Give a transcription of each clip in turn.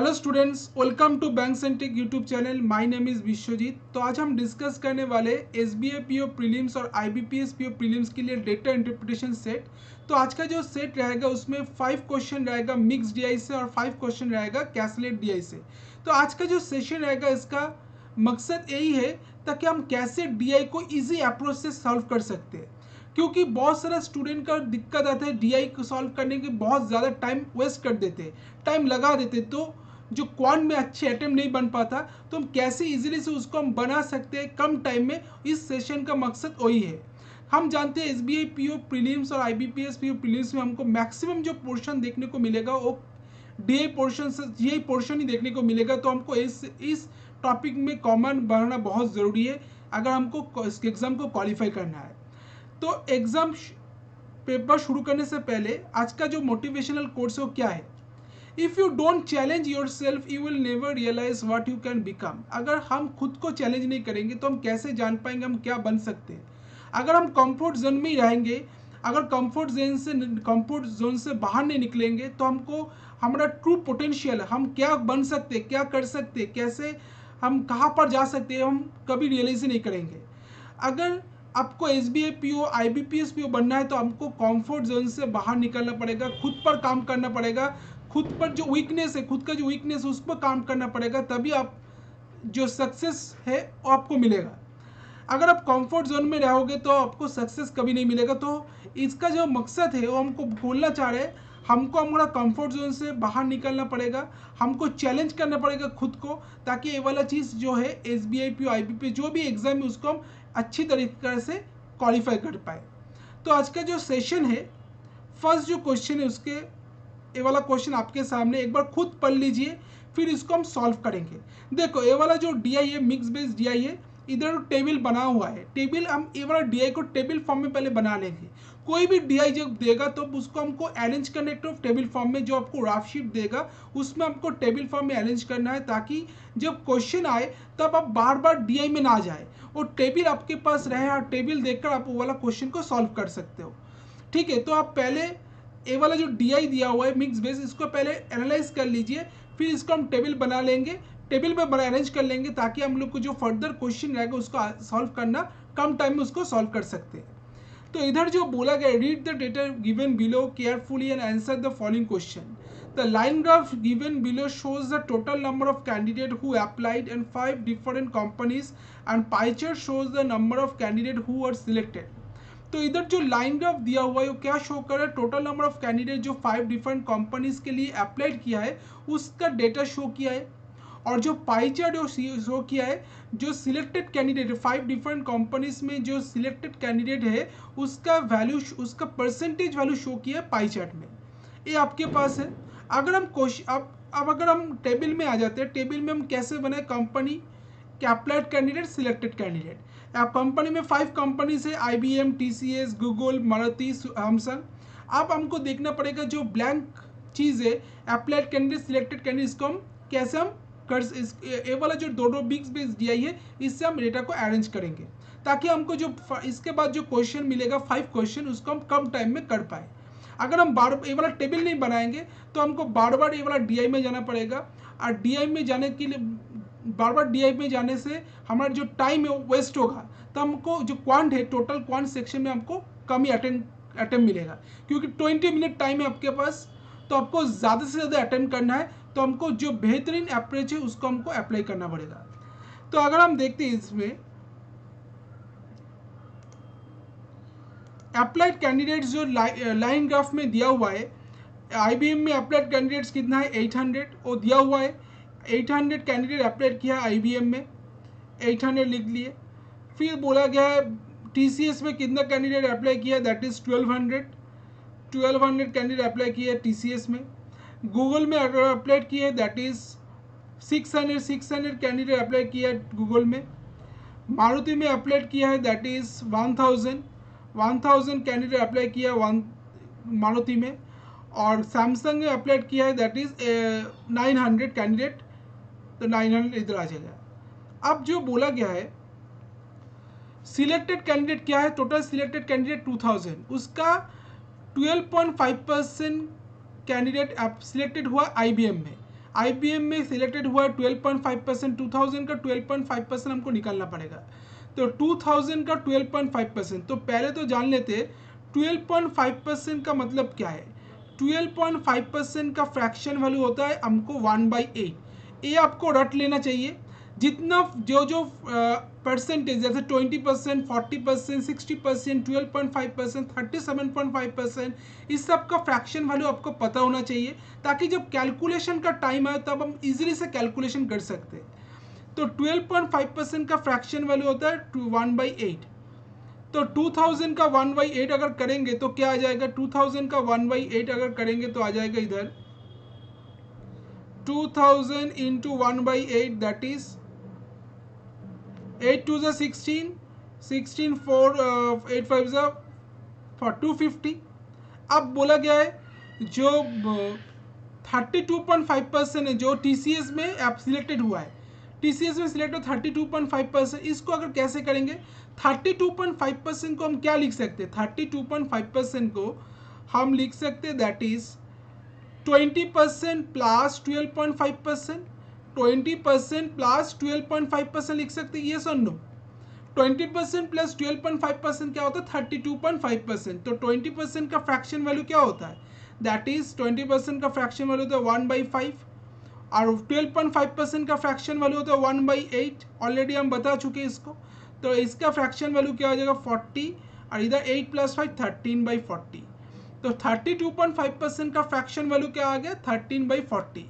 Hello students, welcome to bank centric YouTube channel. My name is Vishwajeet. तो आज हम discuss करने वाले एसबीआई पीओ प्रीलिम्स और आईबीपीएस पीओ प्रीलिम्स के लिए डेटा इंटरप्रिटेशन सेट। तो आज का जो सेट रहेगा उसमें 5 क्वेश्चन रहेगा मिक्स डीआई से और 5 क्वेश्चन रहेगा कैसलेट डीआई से। तो आज का जो सेशन रहेगा इसका मकसद यही है ताकि हम कैसे डीआई को ईजी अप्रोच से सॉल्व कर सकते हैं, क्योंकि बहुत सारा स्टूडेंट का दिक्कत आता है डीआई को सॉल्व करने के बहुत ज़्यादा टाइम वेस्ट कर देते हैं, टाइम लगा देते, तो जो क्वांट में अच्छे अटेम्प्ट नहीं बन पाता। तो हम कैसे इजीली से उसको हम बना सकते हैं कम टाइम में। इस सेशन का मकसद वही है। हम जानते हैं एसबीआई पीओ प्रीलिम्स और आईबीपीएस पीओ प्रीलिम्स में हमको मैक्सिमम जो पोर्शन देखने को मिलेगा वो डीआई पोर्शन से यही पोर्शन ही देखने को मिलेगा। तो हमको इस टॉपिक में कॉमन बनाना बहुत ज़रूरी है अगर हमको एग्ज़ाम को क्वालिफाई करना है। तो एग्ज़ाम पेपर शुरू करने से पहले आज का जो मोटिवेशनल कोर्स है वो क्या है? If you don't challenge yourself you will never realise what you can become. अगर हम खुद को चैलेंज नहीं करेंगे तो हम कैसे जान पाएंगे हम क्या बन सकते हैं। अगर हम कंफर्ट जोन में ही रहेंगे, अगर कंफर्ट जोन से बाहर नहीं निकलेंगे तो हमको हमारा ट्रू पोटेंशियल, हम क्या बन सकते हैं, क्या कर सकते हैं, कैसे हम कहाँ पर जा सकते हैं, हम कभी रियलाइज ही नहीं करेंगे। अगर आपको एसबीआई पीओ आईबीपीएस पीओ बनना है तो हमको कंफर्ट जोन से बाहर निकलना पड़ेगा, खुद पर काम करना पड़ेगा, खुद पर जो वीकनेस है, खुद का जो वीकनेस है उस पर काम करना पड़ेगा, तभी आप जो सक्सेस है वो आपको मिलेगा। अगर आप कंफर्ट जोन में रहोगे तो आपको सक्सेस कभी नहीं मिलेगा। तो इसका जो मकसद है वो हमको बोलना चाह रहे हैं, हमको हमारा कंफर्ट जोन से बाहर निकलना पड़ेगा, हमको चैलेंज करना पड़ेगा खुद को, ताकि ये वाला चीज़ जो है एसबीआई पीओ आईबीपीएस जो भी एग्जाम है उसको हम अच्छी तरीके से क्वालिफाई कर पाए। तो आज का जो सेशन है, फर्स्ट जो क्वेश्चन है उसके ये वाला क्वेश्चन आपके सामने एक बार खुद पढ़ लीजिए, फिर इसको हम सॉल्व करेंगे। देखो ये वाला जो डीआई है मिक्स बेस डीआई है, इधर टेबल बना हुआ है। टेबल हम ये वाला डीआई को टेबल फॉर्म में पहले बना लेंगे। कोई भी डीआई जब देगा तो उसको हमको अरेंज करना है टेबल फॉर्म में। जो आपको राफ शीट देगा उसमें हमको टेबल फॉर्म में अरेंज करना है, ताकि जब क्वेश्चन आए तब आप बार बार डीआई में ना जाए और टेबल आपके पास रहे और टेबल देखकर आप वो वाला क्वेश्चन को सॉल्व कर सकते हो। ठीक है, तो आप पहले ए वाला जो डीआई दिया हुआ है मिक्स बेस, इसको पहले एनालाइज कर लीजिए, फिर इसको हम टेबल बना लेंगे, टेबल में बना अरेंज कर लेंगे, ताकि हम लोग को जो फर्दर क्वेश्चन रहेगा उसको सॉल्व करना कम टाइम में उसको सॉल्व कर सकते हैं। तो इधर जो बोला गया, read the data given below carefully and answer the following question. The line graph given below shows the total number of candidates who applied in 5 different companies and pie chart shows the number of candidates who were selected। तो इधर जो line graph दिया हुआ है वो क्या show कर रहा है? टोटल नंबर ऑफ कैंडिडेट जो 5 डिफरेंट कंपनीज के लिए अप्लाइड किया है उसका डेटा शो किया है, और जो पाई चार्ट शो किया है जो सिलेक्टेड कैंडिडेट 5 डिफरेंट कंपनीज में जो सिलेक्टेड कैंडिडेट है उसका वैल्यू, उसका परसेंटेज वैल्यू शो किया है पाई चार्ट में। ये आपके पास है। अगर हम क्वेश्चन अब अगर हम टेबल में आ जाते हैं, टेबल में हम कैसे बनाए? Company applied candidate, selected candidate. अब कंपनी में 5 कंपनीज है, IBM, TCS, Google, Maruti, Samsung. अब हमको देखना पड़ेगा जो ब्लैंक चीज़ है अप्लाइड कैंडिडेट, सिलेक्टेड कैंडिडेट, इसको हम कैसे हम कर ये वाला जो दो बिग्स बेस दिया है इससे हम डेटा को अरेंज करेंगे, ताकि हमको जो इसके बाद जो क्वेश्चन मिलेगा 5 क्वेश्चन उसको हम कम टाइम में कर पाए। अगर हम बार ये वाला टेबल नहीं बनाएंगे तो हमको बार बार ये वाला डीआई में जाना पड़ेगा, और डीआई में जाने के लिए बार बार डीआई में जाने से हमारा जो टाइम है वो वेस्ट होगा। तो हमको जो क्वांट है टोटल क्वांट सेक्शन में हमको कम ही अटेम्प्ट मिलेगा, क्योंकि 20 मिनट टाइम है आपके पास, तो आपको ज़्यादा से ज़्यादा अटेम्प्ट करना है। तो हमको जो बेहतरीन अप्रोच है उसको हमको अप्लाई करना पड़ेगा। तो अगर हम देखते हैं इसमें अप्लाइड कैंडिडेट्स जो लाइन ग्राफ में दिया हुआ है, IBM में अप्लाइड कैंडिडेट्स कितना है? 800 वो दिया हुआ है। 800 कैंडिडेट अप्लाइड किया है IBM में, 800 लिख लिए। फिर बोला गया है TCS में कितना कैंडिडेट अप्लाई किया है? दैट इज़ 1200 कैंडिडेट अप्लाई किया है TCS में। गूगल में अगर अप्लाई किया है दैट इज़ 600 कैंडिडेट अप्लाई किया है गूगल में। मारुति में अप्लाई किया है दैट इज़ 1000 कैंडिडेट अप्लाई किया मारुति में। और सैमसंग ने अप्लाई किया है दैट इज़ 900 कैंडिडेट, तो 900 इधर आ जाएगा। अब जो बोला गया है सिलेक्टेड कैंडिडेट क्या है? टोटल सिलेक्टेड कैंडिडेट 2000, उसका 12.5% कैंडिडेट सिलेक्टेड हुआ IBM में। IBM में सिलेक्टेड हुआ है 12.5%, 2000 का 12.5% हमको निकालना पड़ेगा। तो 2000 का 12.5%, तो पहले तो जान लेते 12.5% का मतलब क्या है। 12.5% का फ्रैक्शन वैल्यू होता है हमको 1/8। ये आपको रट लेना चाहिए। जितना जो परसेंटेज जैसे 20%, 40%, 60%, 12.5%, 37.5%, इस सब का फ्रैक्शन वैल्यू आपको पता होना चाहिए, ताकि जब कैलकुलेशन का टाइम आए तब हम इजीली से कैलकुलेशन कर सकते हैं। तो 12.5% का फ्रैक्शन वैल्यू होता है 1/8। तो 2000 का 1/8 अगर करेंगे तो क्या आ जाएगा, 2000 का 1/8 अगर करेंगे तो आ जाएगा इधर 2000 इंटू 1/8, दैट इज 8 2 ज़ा 16, 16 4 8 5 ज़ा 250। अब बोला गया है जो 32.5% है जो TCS में आप सिलेक्टेड हुआ है, TCS में सिलेक्ट हो 32.5%, इसको अगर कैसे करेंगे, 32.5% को हम क्या लिख सकते हैं, 32.5% को हम लिख सकते हैं दैट इज 20% प्लस 12.5%, 20% प्लस 12.5% लिख सकते हैं, ये सुन लो। 20% प्लस 12.5% क्या होता है, 32.5%। तो 20% का फ्रैक्शन वैल्यू क्या होता है, दैट इज 20% का फ्रैक्शन वैल्यू होता है 1/5, और 12.5% का फ्रैक्शन वैल्यू होता है 1/8। ऑलरेडी हम बता चुके इसको। तो इसका फ्रैक्शन वैल्यू क्या हो जाएगा 40, और इधर 8 + 5 13/40। तो 32.5% का फ्रैक्शन वैल्यू क्या आ गया 13/40।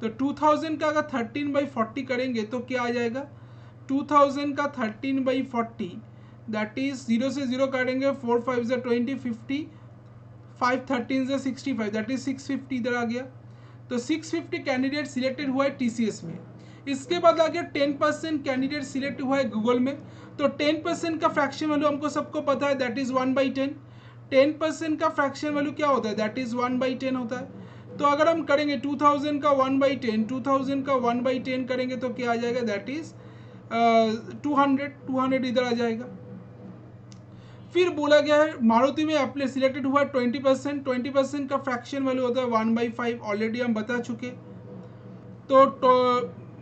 तो 2000 का अगर 13/40 करेंगे तो क्या आ जाएगा, 2000 का 13/40, दैट इज 0 से 0 काटेंगे, 4 5 ज़ा 20, 50, 5 13 ज़ा 65, दैट इज 650 इधर आ गया। तो 650 कैंडिडेट सिलेक्टेड हुआ है TCS में। इसके बाद आ गया 10% कैंडिडेट सिलेक्ट हुआ है गूगल में। तो 10% का फ्रैक्शन वैल्यू हमको सबको पता है, दैट इज 1/10। 10% का फ्रैक्शन वैल्यू क्या होता है, दैट इज 1/10 होता है। तो अगर हम करेंगे 2000 का 1/10, 2000 का 1/10 करेंगे तो क्या आ जाएगा, दैट इज 200 इधर आ जाएगा। फिर बोला गया है मारुति में अपने सिलेक्टेड हुआ 20%, 20% का फ्रैक्शन वैल्यू होता है 1/5, ऑलरेडी हम बता चुके। तो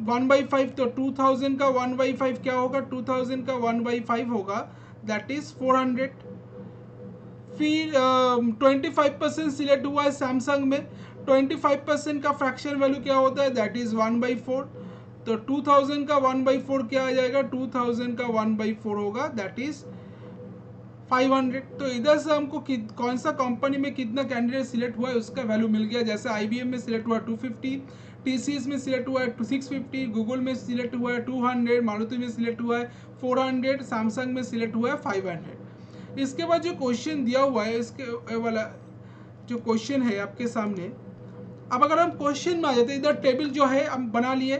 1/5, तो 2000 का 1/5 क्या होगा, 2000 का 1/5 होगा दैट इज 400। फिर 25% सिलेक्ट हुआ है सैमसंग में, 25% का फ्रैक्शन वैल्यू क्या होता है, दैट इज 1/4। तो 2000 का 1/4 क्या आ जाएगा, 2000 का 1/4 होगा दैट इज 500। तो इधर से हमको कौन सा कंपनी में कितना कैंडिडेट सिलेक्ट हुआ है उसका वैल्यू मिल गया। जैसे IBM में सिलेक्ट हुआ 250, TCS में सिलेक्ट हुआ है 650, गूगल में सिलेक्ट हुआ है 200, मारुति में सिलेक्ट हुआ है 400, सैमसंग में सिलेक्ट हुआ है 500। इसके बाद जो क्वेश्चन दिया हुआ है, इसके वाला जो क्वेश्चन है आपके सामने, अब अगर हम क्वेश्चन में आ जाते हैं, इधर टेबल जो है हम बना लिए,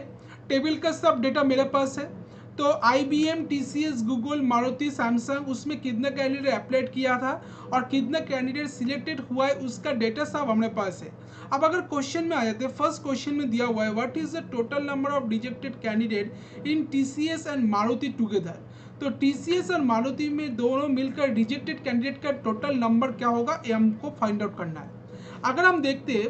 टेबल का सब डेटा मेरे पास है। तो IBM, TCS, Google, Maruti, Samsung, उसमें कितना कैंडिडेट अप्लाइड किया था और कितना कैंडिडेट सिलेक्टेड हुआ है उसका डेटा सब हमारे पास है। अब अगर क्वेश्चन में आ जाते हैं, फर्स्ट क्वेश्चन में दिया हुआ है what is the total number of rejected candidate in TCS and Maruti together. तो TCS और मारुति में दोनों मिलकर रिजेक्टेड कैंडिडेट का टोटल नंबर क्या होगा, ये हमको फाइंड आउट करना है। अगर हम देखते हैं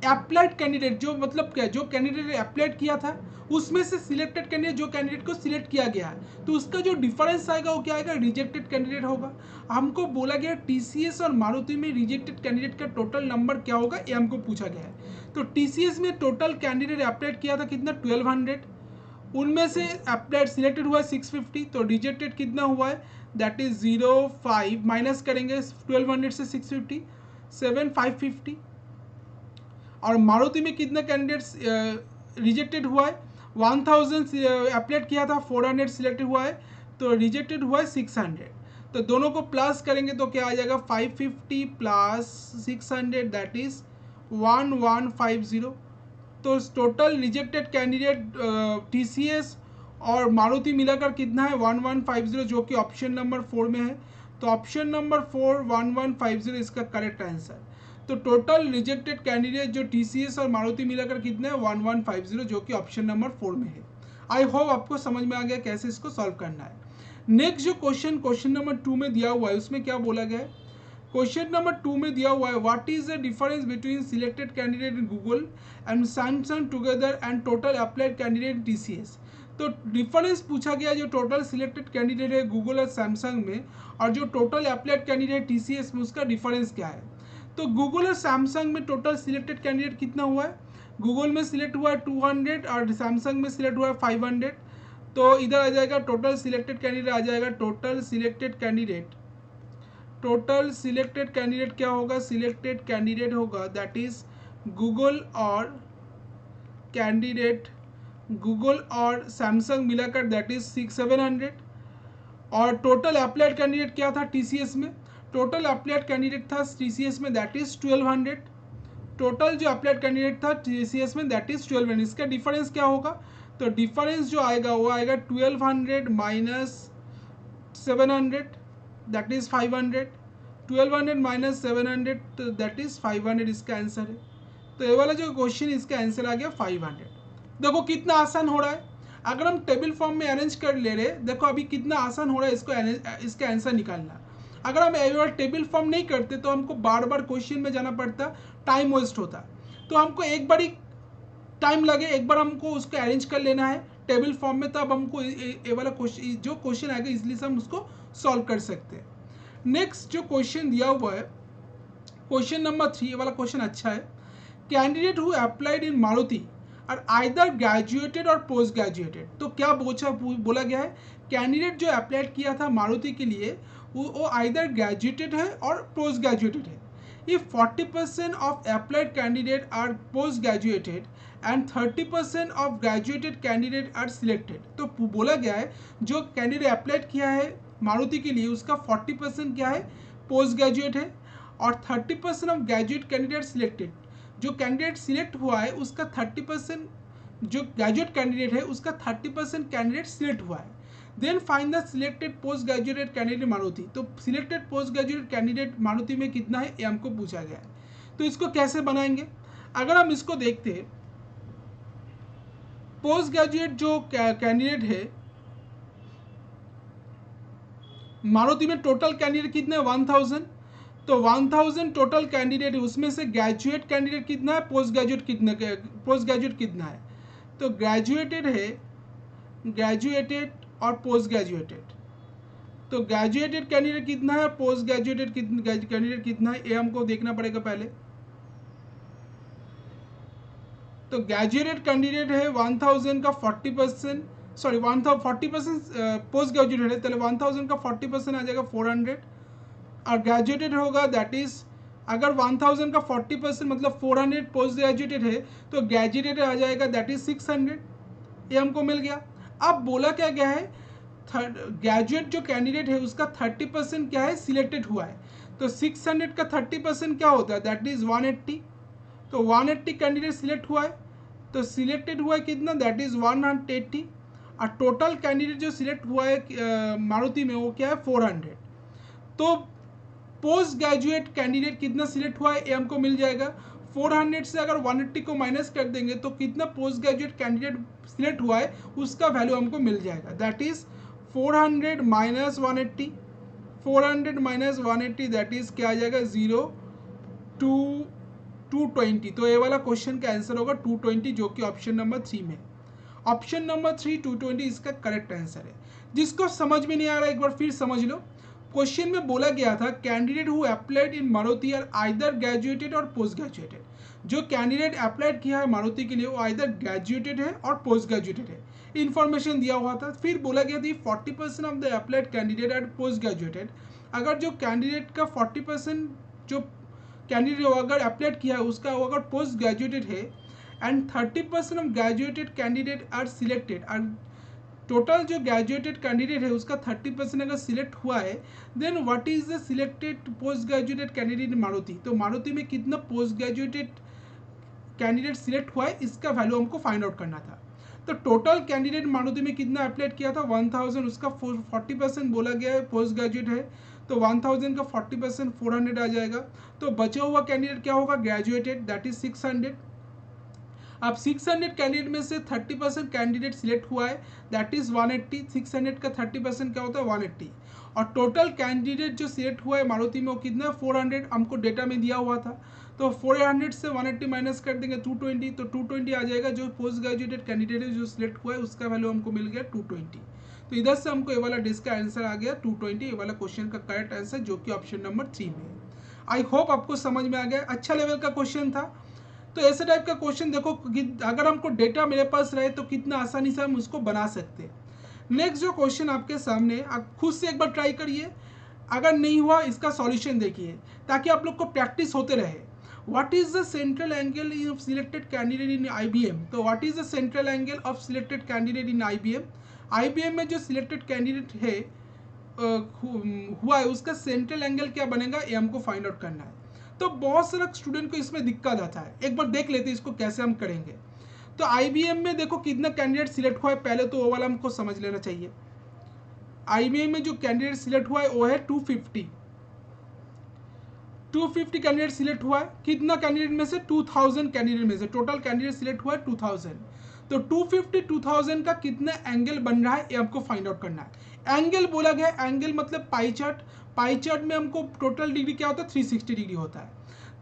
अप्लाइड कैंडिडेट, जो मतलब क्या, जो कैंडिडेट अप्लाइड किया था उसमें से सिलेक्टेड कैंडिडेट, जो कैंडिडेट को सिलेक्ट किया गया है, तो उसका जो डिफरेंस आएगा वो क्या आएगा, रिजेक्टेड कैंडिडेट होगा। हमको बोला गया TCS और मारुति में रिजेक्टेड कैंडिडेट का टोटल नंबर क्या होगा, ये हमको पूछा गया है। तो TCS में टोटल कैंडिडेट अप्लाइड किया था कितना 1200, उनमें से अप्लाइड सिलेक्टेड हुआ है 650, तो रिजेक्टेड कितना हुआ है, दैट इज 05 माइनस करेंगे 1200 से 650, 7550। और मारुति में कितना कैंडिडेट्स रिजेक्टेड हुआ है, 1000 अप्लाइड किया था, 400 सिलेक्टेड हुआ है, तो रिजेक्टेड हुआ है 600। तो दोनों को प्लस करेंगे तो क्या आ जाएगा, 550 प्लस 600 दैट इज 1150। तो टोटल रिजेक्टेड कैंडिडेट TCS और मारुति मिलाकर कितना है 1150, जो कि ऑप्शन नंबर 4 में है। तो ऑप्शन नंबर 4 1150 इसका करेक्ट आंसर। तो टोटल रिजेक्टेड कैंडिडेट जो TCS और मारुति मिलाकर कितने हैं 1150, जो कि ऑप्शन नंबर 4 में है। आई होप आपको समझ में आ गया कैसे इसको सॉल्व करना है। नेक्स्ट जो क्वेश्चन नंबर 2 में दिया हुआ है उसमें क्या बोला गया है, क्वेश्चन नंबर 2 में दिया हुआ है what is the difference between selected candidate in Google and Samsung together and total applied candidate TCS. तो डिफरेंस पूछा गया जो टोटल सिलेक्टेड कैंडिडेट है गूगल और सैमसंग में और जो टोटल अप्लाइड कैंडिडेट टीसीएस में, उसका डिफरेंस क्या है। तो गूगल और सैमसंग में टोटल सिलेक्टेड कैंडिडेट कितना हुआ है, गूगल में सिलेक्ट हुआ है 200 और सैमसंग में सिलेक्ट हुआ है 500। तो इधर आ जाएगा टोटल सिलेक्टेड कैंडिडेट आ जाएगा, टोटल सिलेक्टेड कैंडिडेट क्या होगा, सिलेक्टेड कैंडिडेट होगा दैट इज गूगल और सैमसंग मिलाकर दैट इज 700। और टोटल अप्लाइड कैंडिडेट क्या था टीसीएस में, टोटल अप्लाइड कैंडिडेट था टीसीएस में दैट इज 1200। टोटल जो अप्लाइड कैंडिडेट था टीसीएस में दैट इज 1200। इसका डिफरेंस क्या होगा, तो डिफरेंस जो आएगा वो आएगा 1200 minus 700 that is 500। 1200 minus 700 that is 500 इसका आंसर है। तो ये वाला जो क्वेश्चन इसका आंसर आ गया 500। देखो कितना आसान हो रहा है, अगर हम टेबल फॉर्म में अरेंज कर ले रहे, देखो अभी कितना आसान हो रहा है इसका आंसर निकालना। अगर हम टेबल फॉर्म नहीं करते तो हमको बार बार क्वेश्चन में जाना पड़ता, टाइम वेस्ट होता। तो हमको एक बार ही टाइम लगे, एक बार हमको उसको अरेंज कर लेना है टेबल फॉर्म में, तब हमको ये वाला क्वेश्चन जो क्वेश्चन आएगा इसलिए हम उसको सॉल्व कर सकते हैं। नेक्स्ट जो क्वेश्चन दिया हुआ है क्वेश्चन नंबर 3, ये वाला क्वेश्चन अच्छा है। Candidate who applied in Maruti और आइदर ग्रेजुएटेड और पोस्ट ग्रेजुएटेड। तो क्या बोला गया है, कैंडिडेट जो अप्लाइड किया था मारुति के लिए वो आइदर ग्रेजुएटेड है और पोस्ट ग्रेजुएटेड है। If 40% of applied candidate are post graduated and 30% of graduated candidate are selected. तो बोला गया है जो कैंडिडेट अप्लाइड किया है मारुति के लिए उसका 40% क्या है, पोस्ट ग्रेजुएट है और 30% ऑफ ग्रेजुएट कैंडिडेट सिलेक्टेड। जो कैंडिडेट सिलेक्ट हुआ है उसका 30%, जो ग्रेजुएट कैंडिडेट है उसका 30% कैंडिडेट सिलेक्ट हुआ है। Then find the selected post graduated candidate Maruti. तो selected post graduate candidate Maruti में कितना है ये हमको पूछा गया है। तो इसको कैसे बनाएंगे, अगर हम इसको देखते हैं, पोस्ट ग्रेजुएट जो कैंडिडेट है मारुति में टोटल कैंडिडेट कितने 1000। तो 1000 टोटल कैंडिडेट है, उसमें से ग्रेजुएट कैंडिडेट कितना है, पोस्ट ग्रेजुएट कितना है। तो ग्रेजुएटेड है, ग्रेजुएटेड और पोस्ट ग्रेजुएटेड। तो ग्रेजुएटेड कैंडिडेट कितना है, पोस्ट ग्रेजुएटेड कैंडिडेट कितना है, ये हमको देखना पड़ेगा पहले। तो ग्रेजुएटेड कैंडिडेट है 1000 का 40%, सॉरी 40% पोस्ट ग्रेजुएटेड है, तो 1000 का 40% आ जाएगा 400। और ग्रेजुएटेड होगा दैट इज, अगर 1000 का 40% मतलब 400 पोस्ट ग्रेजुएटेड है तो ग्रेजुएटेड आ जाएगा दैट इज 600। ये हमको मिल गया। अब बोला क्या गया है, ग्रेजुएट जो कैंडिडेट है उसका 30% क्या है, सिलेक्टेड हुआ है। तो 600 का 30% क्या होता है, दैट इज 180। तो 180 कैंडिडेट सिलेक्ट हुआ है, तो सिलेक्टेड हुआ है कितना, दैट इज 180। और टोटल कैंडिडेट जो सिलेक्ट हुआ है मारुति में वो क्या है 400। तो पोस्ट ग्रेजुएट कैंडिडेट कितना सिलेक्ट हुआ है ये हमको मिल जाएगा। 400 से अगर 180 को माइनस कर देंगे तो कितना पोस्ट ग्रेजुएट कैंडिडेट सिलेक्ट हुआ है उसका वैल्यू हमको मिल जाएगा, that is 400 minus 180। 400 minus 180 that is क्या आ जाएगा 0 टू 220। तो ये वाला क्वेश्चन का आंसर होगा 220, जो कि ऑप्शन नंबर 3 में, ऑप्शन नंबर 3 220 इसका करेक्ट आंसर है। जिसको समझ में नहीं आ रहा एक बार फिर समझ लो। क्वेश्चन में बोला गया था candidate who applied in Maruti are either graduated और पोस्ट ग्रेजुएटेड। जो कैंडिडेट अप्लाइड किया है मारुति के लिए वो आइदर ग्रेजुएटेड है और पोस्ट ग्रेजुएटेड है, इन्फॉर्मेशन दिया हुआ था। फिर बोला गया था 40% of the applied candidate are post graduated. अगर जो कैंडिडेट का 40% जो कैंडिडेट अगर अप्लाइड किया है उसका वो अगर पोस्ट ग्रेजुएटेड है and 30% of graduated candidate are selected, total जो ग्रेजुएटेड कैंडिडेट है उसका 30% अगर सिलेक्ट हुआ है, then what is the selected post graduated candidate in Maruti. तो मारुति में कितना पोस्ट ग्रेजुएटेड कैंडिडेट सिलेक्ट हुआ है इसका वैल्यू हमको फाइंड आउट करना था। तो टोटल कैंडिडेट मारुति में कितना अप्लाइड किया था 1000, उसका 40% बोला गया है पोस्ट ग्रेजुएट है, तो 1000 का 40% 400 आ जाएगा। तो बचा हुआ कैंडिडेट क्या होगा, ग्रेजुएटेड, दैट इज 600। अब 600 कैंडिडेट में से 30% कैंडिडेट सिलेक्ट हुआ है, दैट इज 180। 600 का 30% क्या होता है 180। और टोटल कैंडिडेट जो सिलेक्ट हुआ है मारुति में वो कितना 400 हमको डेटा में दिया हुआ था। तो 400 से 180 माइनस कर देंगे 220, तो 220 आ जाएगा। जो पोस्ट ग्रेजुएटेड कैंडिडेट है जो सिलेक्ट हुआ है उसका वैल्यू हमको मिल गया 220। तो इधर से हमको ये वाला डिस्क का आंसर आ गया 220, ये वाला क्वेश्चन का करेक्ट आंसर जो कि ऑप्शन नंबर 3 में है। आई होप आपको समझ में आ गया, अच्छा लेवल का क्वेश्चन था। तो ऐसे टाइप का क्वेश्चन देखो अगर हमको डेटा मेरे पास रहे तो कितना आसानी से हम उसको बना सकते हैं। नेक्स्ट जो क्वेश्चन आपके सामने, आप खुद से एक बार ट्राई करिए, अगर नहीं हुआ इसका सॉल्यूशन देखिए ताकि आप लोग को प्रैक्टिस होते रहे। What is the central angle of selected candidate in IBM. तो what is the central angle of selected candidate in IBM. IBM में जो सिलेक्टेड कैंडिडेट है हुआ है उसका सेंट्रल एंगल क्या बनेगा ये हमको फाइंड आउट करना है। तो बहुत सारा स्टूडेंट को इसमें दिक्कत आता है, एक बार देख लेते हैं इसको कैसे हम करेंगे। तो आईबीएम में देखो कितना कैंडिडेट सिलेक्ट हुआ है, पहले तो वो वाला हमको समझ लेना चाहिए। आईबीएम में जो कैंडिडेट सिलेक्ट हुआ है वो है 250 कैंडिडेट सिलेक्ट हुआ है। कितना कैंडिडेट में से 2000 कैंडिडेट में से टोटल कैंडिडेट सिलेक्ट हुआ है 2000। तो 250 2000 का कितना एंगल बन रहा है ये हमको फाइंड आउट करना है। एंगल बोला गया, एंगल मतलब पाई चार्ट। पाई चार्ट में हमको टोटल डिग्री क्या होता है 360 डिग्री होता है।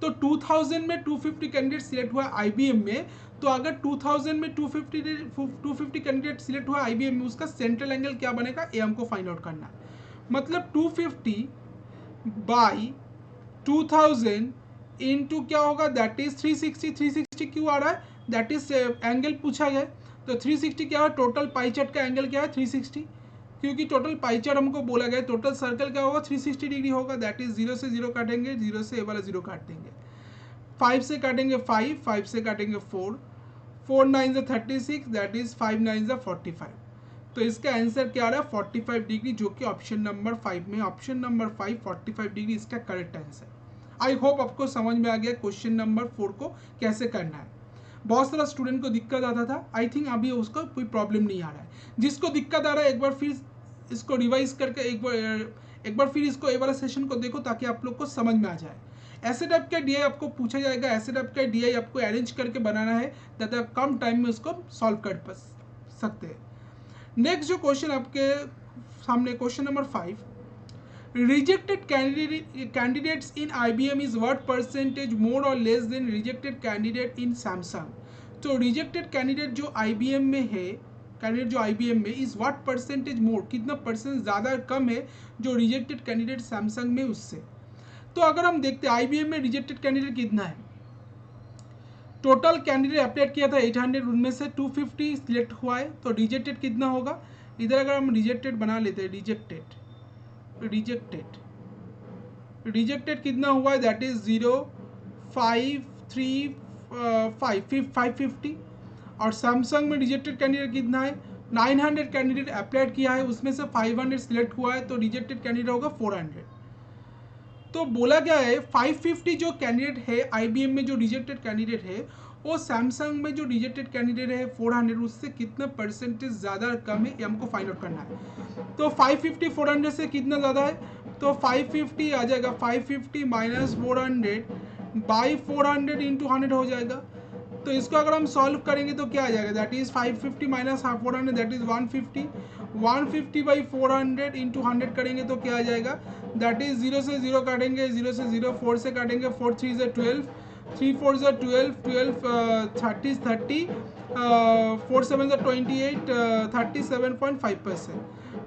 तो 2000 में 250 कैंडिडेट सिलेक्ट हुआ आईबीएम में, तो अगर 2000 में 250 कैंडिडेट सिलेक्ट हुआ आईबीएम में उसका सेंट्रल एंगल क्या बनेगा ये हमको फाइंड आउट करना है। मतलब 250 बाई 2000 इंटू क्या होगा दैट इज 360। 360 क्यों आ रहा है, दैट इज एंगल पूछा गया। तो 360 क्या है, टोटल पाई चार्ट का एंगल क्या है 360, क्योंकि टोटल पाई चार्ट हमको बोला गया। टोटल सर्कल क्या होगा 360 डिग्री होगा, दैट इज 0 से 0 काटेंगे, 0 से ए वाला 0 काट देंगे, 5 से काटेंगे 5, 5 से काटेंगे 4, 4 9 36, दैट इज 5 9 45। तो इसका आंसर क्या आ रहा है 45 डिग्री, जो कि ऑप्शन नंबर 5 में, ऑप्शन नंबर 5 45 डिग्री इसका करेक्ट आंसर। आई होप आपको समझ में आ गया क्वेश्चन नंबर 4 को कैसे करना है। बहुत सारा स्टूडेंट को दिक्कत आता था, आई थिंक अभी उसको कोई प्रॉब्लम नहीं आ रहा है। जिसको दिक्कत आ रहा है एक बार फिर इसको रिवाइज करके एक बार फिर इसको ये वाला सेशन को देखो ताकि आप लोग को समझ में आ जाए। ऐसे टाइप का डीआई आपको पूछा जाएगा, ऐसे टाइप का डीआई आपको अरेंज करके बनाना है ताकि कम टाइम में उसको सॉल्व कर सकते हैं। नेक्स्ट जो क्वेश्चन आपके सामने question number 5, rejected candidates in IBM is what percentage more or less than rejected candidate in Samsung। तो rejected candidate जो IBM में है, कैंडिडेट जो IBM में इज व्हाट परसेंटेज मोर, कितना परसेंट ज़्यादा कम है जो रिजेक्टेड कैंडिडेट सैमसंग में उससे। तो अगर हम देखते हैं IBM में रिजेक्टेड कैंडिडेट कितना है, टोटल कैंडिडेट अप्लाई किया था 800, उनमें से 250 सिलेक्ट हुआ है। तो रिजेक्टेड कितना होगा, इधर अगर हम रिजेक्टेड बना लेते हैं, रिजेक्टेड कितना हुआ है दैट इज 0 5 3 550। और सैमसंग में रिजेक्टेड कैंडिडेट कितना है 900 कैंडिडेट अप्लाइड किया है, उसमें से 500 सिलेक्ट हुआ है, तो रिजेक्टेड कैंडिडेट होगा 400। तो बोला गया है 550 जो कैंडिडेट है आईबीएम में जो रिजेक्टेड कैंडिडेट है वो सैमसंग में जो रिजेक्टेड कैंडिडेट है 400 उससे कितना परसेंटेज ज़्यादा कम है ये हमको फाइंड आउट करना है। तो 550 400 से कितना ज़्यादा है, तो 550 आ जाएगा 550 माइनस 400 बाई 400 इंटू 100 हो जाएगा। तो इसको अगर हम सॉल्व करेंगे तो क्या आ जाएगा, that is 550 minus 400 that is 150, 150 by 400 into 100 करेंगे तो क्या आ जाएगा, दैट इज 0 से 0 काटेंगे, 0 से 0, 4 से काटेंगे, 4 3 से 12, 3 4 से 12, 12 30 30, 4 7 से 28, 37.5%।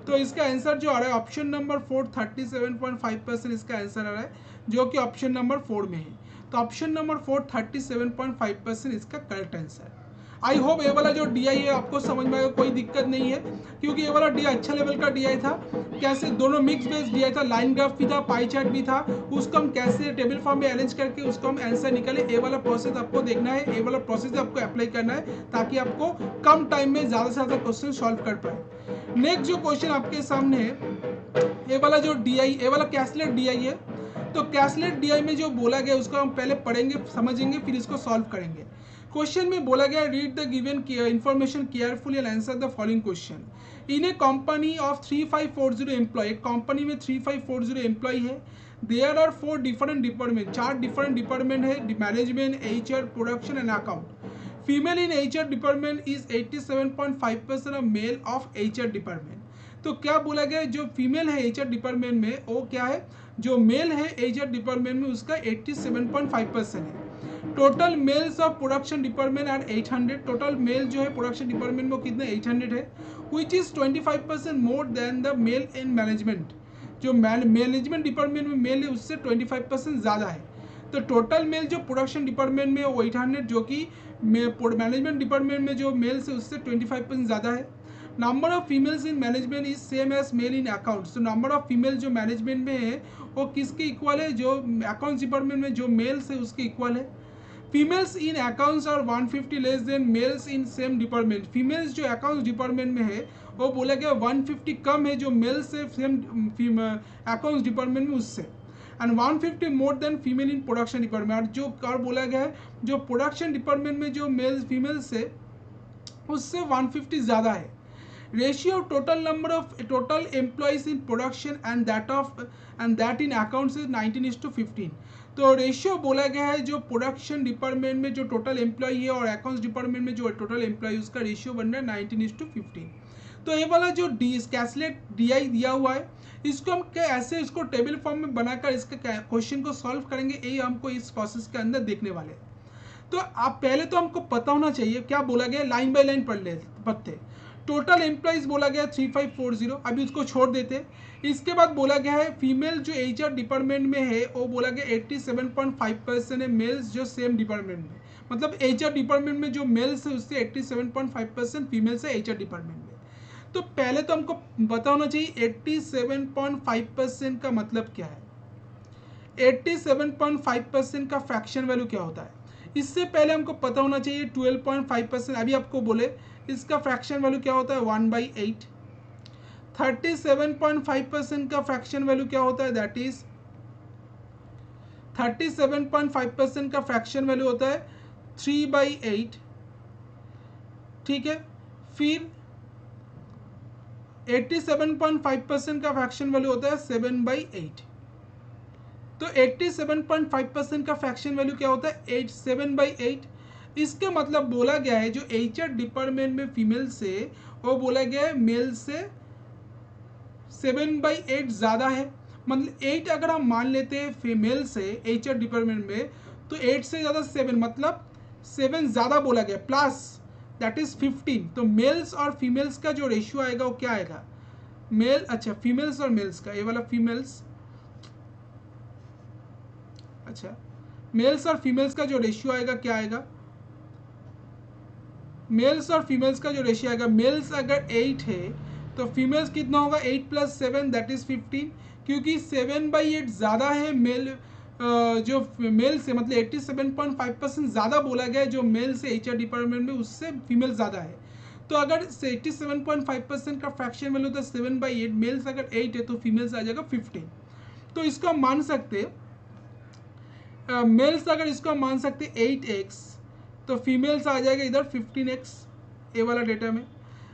तो इसका आंसर जो आ रहा है ऑप्शन नंबर 4 37.5% इसका आंसर आ रहा है, जो कि ऑप्शन नंबर 4 में है। तो ऑप्शन नंबर 4 37.5% इसका करेक्ट आंसर। आई होप ये वाला जो डीआई है आपको समझ में आएगा, कोई दिक्कत नहीं है, क्योंकि ये वाला डीआई अच्छा लेवल का डीआई था। कैसे दोनों मिक्स बेस्ड डीआई था, लाइन ग्राफ भी था, पाई चार्ट भी था, उसको हम कैसे टेबल फॉर्म में अरेंज करके उसको हम आंसर निकाले, ये वाला प्रोसेस आपको देखना है, ये वाला प्रोसेस आपको अप्लाई करना है ताकि आपको कम टाइम में ज़्यादा से ज़्यादा क्वेश्चन सॉल्व कर पाए। नेक्स्ट जो क्वेश्चन आपके सामने है, ये वाला जो डीआई, ये वाला कैसलेट डीआई है। तो कैसलेट डीआई में जो बोला गया उसको हम पहले पढ़ेंगे, समझेंगे, फिर इसको सॉल्व करेंगे। क्वेश्चन में बोला गया read the given information carefully and answer the following question. In a company of 3540 employ, एक कंपनी में 3540 एम्प्लॉय है, there are 4 different department, 4 different department है, management, HR, production and account. Female in HR department is 87.5% of male of HR department. तो क्या बोला गया, जो female है HR डिपार्टमेंट में वो क्या है, जो मेल है HR डिपार्टमेंट में उसका 87.5% है। Total males of production department are 800। Total male जो है प्रोडक्शन डिपार्टमेंट में कितने 800 है, which is 25% more than the male in management. जो मैनेजमेंट डिपार्टमेंट में मेल है उससे 25% ज़्यादा है। तो टोटल मेल जो प्रोडक्शन डिपार्टमेंट में वो 800, जो कि मैनेजमेंट डिपार्टमेंट में जो मेल्स है उससे 25% ज़्यादा है। Number of females in management is same as male in accounts. तो नंबर ऑफ फीमेल जो मैनेजमेंट में है वो किसके इक्वल है, जो अकाउंट्स डिपार्टमेंट में जो मेल्स है उसके इक्वल है। Females in accounts are 150 less than males in same department. Females जो अकाउंट्स डिपार्टमेंट में है वो बोला गया 150 कम है जो मेल्स से सेम अकाउंट्स डिपार्टमेंट में उससे, and 150 more than female in production department. और जो और बोला गया है जो प्रोडक्शन डिपार्टमेंट में जो मेल्स फीमेल्स से उससे 150 ज़्यादा है। Ratio of total number of total employees in production and that in accounts is 19:15। तो रेशियो बोला गया है जो प्रोडक्शन डिपार्टमेंट में जो टोटल एम्प्लॉय है और अकाउंट्स डिपार्टमेंट में जो टोटल एम्प्लॉय उसका रेशियो बन रहा है 19:15। तो ये वाला जो कैलकुलेट DI दिया हुआ है इसको हम ऐसे इसको टेबल फॉर्म में बनाकर इसके क्वेश्चन को सॉल्व करेंगे, यही हमको इस प्रोसेस के अंदर देखने वाले हैं। तो आप पहले तो हमको पता होना चाहिए क्या बोला गया, लाइन बाय लाइन पढ़ते। टोटल एम्प्लॉइज बोला गया 3540, अभी उसको छोड़ देते। इसके बाद बोला गया है फीमेल जो HR डिपार्टमेंट में है वो बोला गया 87.5% है मेल्स जो सेम डिपार्टमेंट में, मतलब HR डिपार्टमेंट में जो मेल्स है उससे 87.5% फीमेल्स है HR डिपार्टमेंट में। तो पहले तो हमको पता होना चाहिए 87.5% का मतलब क्या है, 87.5% का फ्रैक्शन वैल्यू क्या होता है। इससे पहले हमको पता होना चाहिए 12.5%, अभी आपको बोले इसका फ्रैक्शन वैल्यू क्या होता है 1/8। 37.5% का फ्रैक्शन वैल्यू क्या होता है, दैट इज 37.5% का फ्रैक्शन वैल्यू होता है 3/8। ठीक है, फिर 87.5% का फ्रैक्शन वैल्यू होता है 7/8। तो 87.5% का फ्रैक्शन वैल्यू क्या होता है 7/8। इसका मतलब बोला गया है जो HR डिपार्टमेंट में फीमेल से वो बोला गया है मेल से 7/8 ज़्यादा है। मतलब 8 अगर हम मान लेते हैं फीमेल से HR डिपार्टमेंट में तो 8 से ज़्यादा 7, मतलब 7 ज़्यादा बोला गया प्लस दैट इज 15। तो मेल्स और फीमेल्स का जो रेशियो आएगा वो क्या आएगा, मेल अच्छा फीमेल्स और मेल्स का, ये वाला फीमेल्स अच्छा मेल्स और फीमेल्स का जो रेशियो आएगा क्या आएगा, मेल्स और फीमेल्स का जो रेशियो आएगा, मेल्स अगर 8 है तो फीमेल्स कितना होगा 8 + 7 दैट इज 15, क्योंकि 7/8 ज़्यादा है मेल जो मेल से, मतलब 87.5% ज़्यादा बोला गया है जो मेल से HR डिपार्टमेंट में उससे फीमेल ज़्यादा है। तो अगर 87.5% का फ्रैक्शन वैल्यू होता है 7/8, मेल्स अगर 8 है तो फीमेल्स आ जाएगा 15। तो इसको हम मान सकते मेल्स अगर इसको हम मान सकते 8x तो फीमेल्स आ जाएगा इधर 15x ए वाला डेटा में।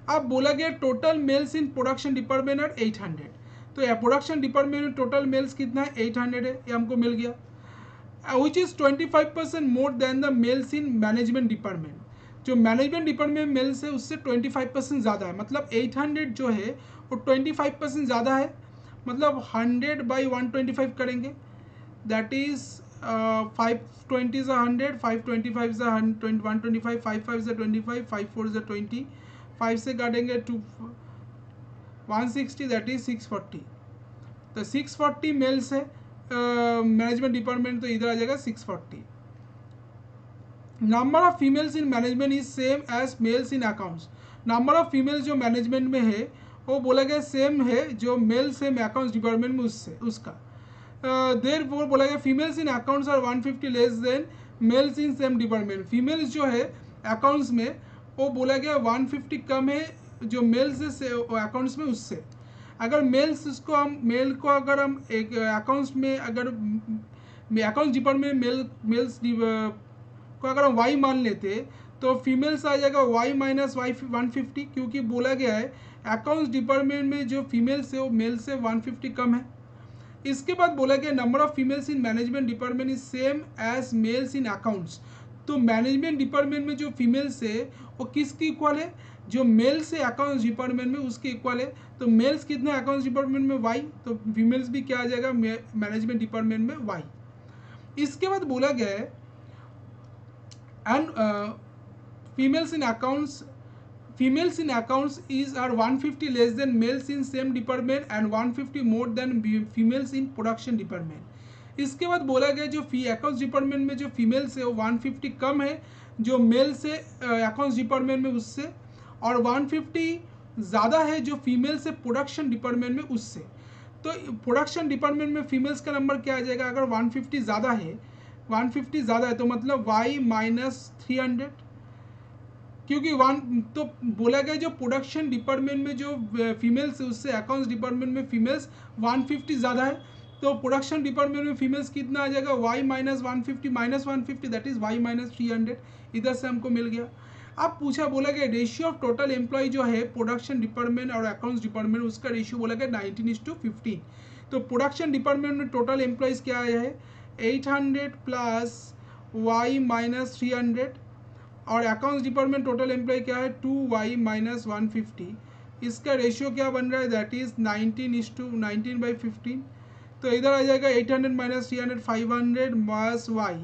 अब बोला गया total males in production department are 800। तो यह प्रोडक्शन डिपार्टमेंट में टोटल मेल्स कितना है 800 है, ये हमको मिल गया, which is 25% more than the males in management department. जो मैनेजमेंट डिपार्टमेंट में मेल्स है उससे 25% ज़्यादा है, मतलब 800 जो है वो 25% ज़्यादा है, मतलब 100/125 करेंगे that is 520 is 100, 525 is 125, 55 is 25, 54 is 20, 5 से काटेंगे 160 दैट इज 640। तो 640 मेल्स है मैनेजमेंट डिपार्टमेंट, तो इधर आ जाएगा 640। Number of females in management is same as males in accounts. Number of females जो मैनेजमेंट में है वो बोला गया सेम है जो मेल सेम अकाउंट्स डिपार्टमेंट में उससे उसका। देर वो बोला गया females in accounts are 150 less than males in same department. Females जो है अकाउंट्स में वो बोला गया 150 कम है जो मेल्स से अकाउंट्स में उससे। अगर मेल्स उसको हम मेल को अगर हम एक अकाउंट्स में अगर अकाउंट्स डिपार्टमेंट में मेल्स को अगर हम y मान लेते तो फीमेल्स आ जाएगा y - y 150, क्योंकि बोला गया है अकाउंट्स डिपार्टमेंट में जो फीमेल्स है वो मेल से 150 कम है। इसके बाद बोला गया number of females in management department is same as males in accounts. तो मैनेजमेंट डिपार्टमेंट में जो फीमेल्स है वो किसकी इक्वल है, जो मेल्स है अकाउंट्स डिपार्टमेंट में उसके इक्वल है। तो मेल्स कितने अकाउंट्स डिपार्टमेंट में वाई, तो फीमेल्स भी क्या आ जाएगा मैनेजमेंट डिपार्टमेंट में वाई। इसके बाद बोला गया है and females in accounts is are 150 less than males in same department and 150 more than females in production department। इसके बाद बोला गया जो अकाउंट्स डिपार्टमेंट में जो फीमेल्स है वो 150 कम है जो मेल्स है अकाउंट्स डिपार्टमेंट में उससे, और 150 ज़्यादा है जो फीमेल्स है प्रोडक्शन डिपार्टमेंट में उससे। तो प्रोडक्शन डिपार्टमेंट में फीमेल्स का नंबर क्या आ जाएगा, अगर 150 ज़्यादा है, 150 ज़्यादा है तो मतलब y माइनस 300, क्योंकि वन तो बोला गया जो प्रोडक्शन डिपार्टमेंट में जो फीमेल्स है उससे अकाउंट्स डिपार्टमेंट में फीमेल्स 150 ज़्यादा है। तो प्रोडक्शन डिपार्टमेंट में फीमेल्स कितना आ जाएगा, y minus 150 minus 150 that is y minus 300। इधर से हमको मिल गया। अब पूछा बोला गया रेशियो ऑफ टोटल एम्प्लॉय जो है प्रोडक्शन डिपार्टमेंट और अकाउंट्स डिपार्टमेंट उसका रेशियो बोला गया 19:15। तो प्रोडक्शन डिपार्टमेंट में टोटल एम्प्लॉयज़ क्या आया है 800 प्लस y माइनस 300, और अकाउंट्स डिपार्टमेंट टोटल एम्प्लॉय क्या है 2y माइनस 150। इसका रेशियो क्या बन रहा है दैट इज 19:19/15। तो इधर आ जाएगा 800 माइनस 300 500 माइनस y,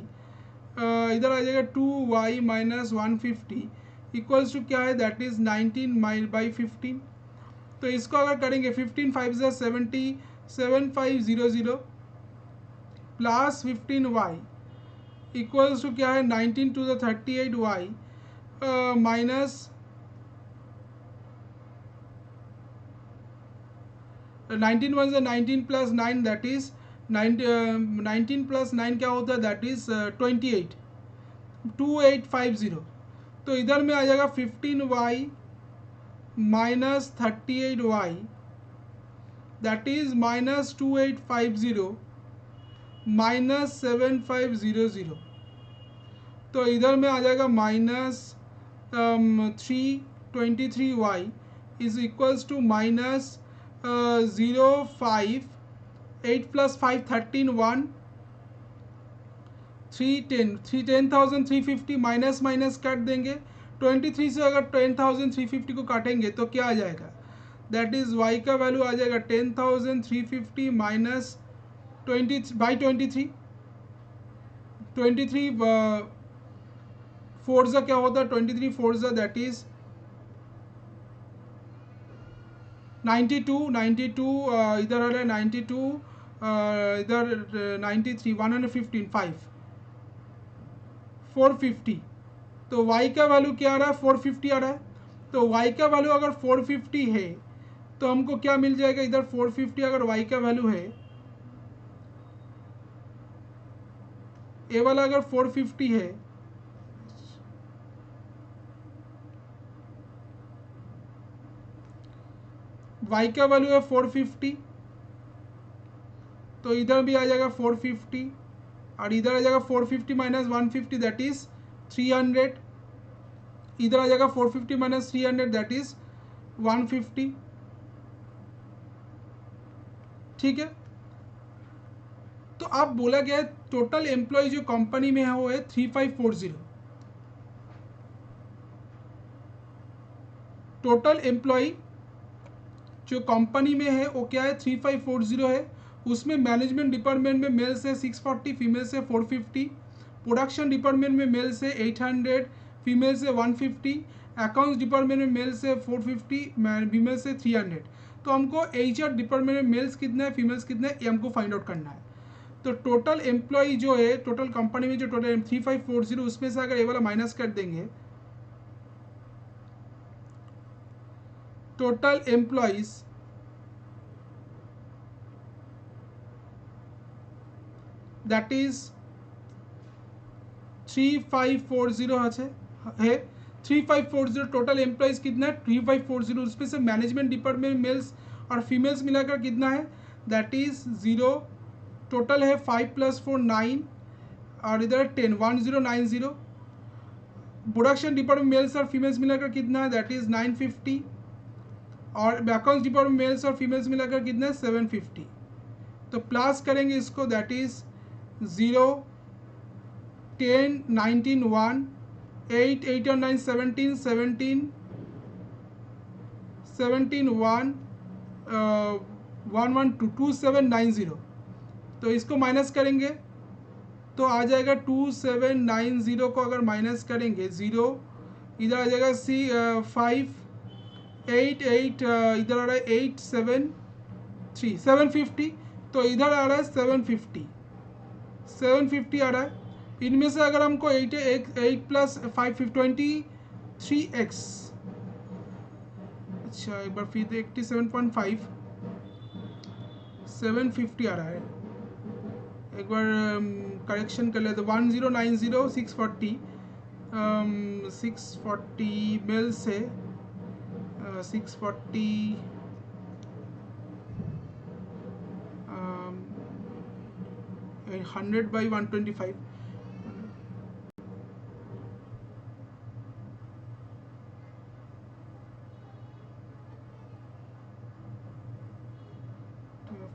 इधर आ जाएगा 2y माइनस 150 इक्वल्स टू क्या है दैट इज 19/15। तो इसको अगर करेंगे 15 5 70 7500 प्लस 15y इक्वल्स टू क्या है 19 to the 38y minus 19 1 19 plus 9 that is 19 plus 9 क्या होता है दैट इज 28 2850। तो इधर में आ जाएगा 15y minus 38y that is minus 2850 minus 7500। तो इधर में आ जाएगा minus 323y is equals to minus 0.5 8 plus 5 13 1 10,350 minus minus काट देंगे 23 से अगर 10,350 को काटेंगे तो क्या आ जाएगा दैट इज y का वैल्यू आ जाएगा 10,350 माइनस 23 फोर्जा क्या होता है 23 फोर्जा दैट इज 92 इधर आ रहा है 92 इधर 93 115 5 450। तो y का वैल्यू क्या आ रहा है 450 आ रहा है। तो y का वैल्यू अगर 450 है तो हमको क्या मिल जाएगा इधर 450 अगर y का वैल्यू है, ए वाला अगर 450 है y का वैल्यू है 450, तो इधर भी आ जाएगा 450 और इधर आ जाएगा 450 माइनस 150 दैट इज 300, इधर आ जाएगा 450 माइनस 300 दैट इज 150। ठीक है। तो अब बोला गया टोटल एम्प्लॉय जो कंपनी में है वो है 3540। टोटल एम्प्लॉय जो कंपनी में है वो क्या है 3540 है। उसमें मैनेजमेंट डिपार्टमेंट में मेल से 640 फीमेल से 450, प्रोडक्शन डिपार्टमेंट में मेल से 800 फीमेल से 150, अकाउंट्स डिपार्टमेंट में मेल से 450 फीमेल से 300। तो हमको HR डिपार्टमेंट में मेल्स कितना है फीमेल्स कितना है ये हमको फाइंड आउट करना है। तो टोटल एम्प्लॉय जो है टोटल कंपनी में जो टोटल 3540 उसमें से अगर ये वाला माइनस कर देंगे टोटल एम्प्लॉयज दैट इज 3540 है 3540 टोटल एम्प्लॉयज कितना है 3540 उसमें से मैनेजमेंट डिपार्टमेंट मेल्स और फीमेल्स मिलाकर कितना है दैट इज 0 टोटल है 5 + 4 9 और इधर 10 1090। प्रोडक्शन डिपार्टमेंट मेल्स और फीमेल्स मिलाकर कितना है दैट इज 950 और अकाउंट्स डिपार्टमेंट मेल्स और फीमेल्स मिलाकर कितना है 750। तो प्लस करेंगे इसको दैट इज 0 10 19 1 8 8 और 9 17 17 17 1 1 1 2 2 7 9 0। तो इसको माइनस करेंगे तो आ जाएगा 2790 को अगर माइनस करेंगे 0, इधर आ जाएगा 5 8 8 इधर आ रहा है 8 7 3 750, तो इधर आ रहा है 750 आ रहा है। इनमें से अगर हमको 8 8 प्लस 5 23x, अच्छा एक बार फिर 87.5 750 आ रहा है, एक बार करेक्शन कर लेते 1090 640 640 मेल से 640 100 by 125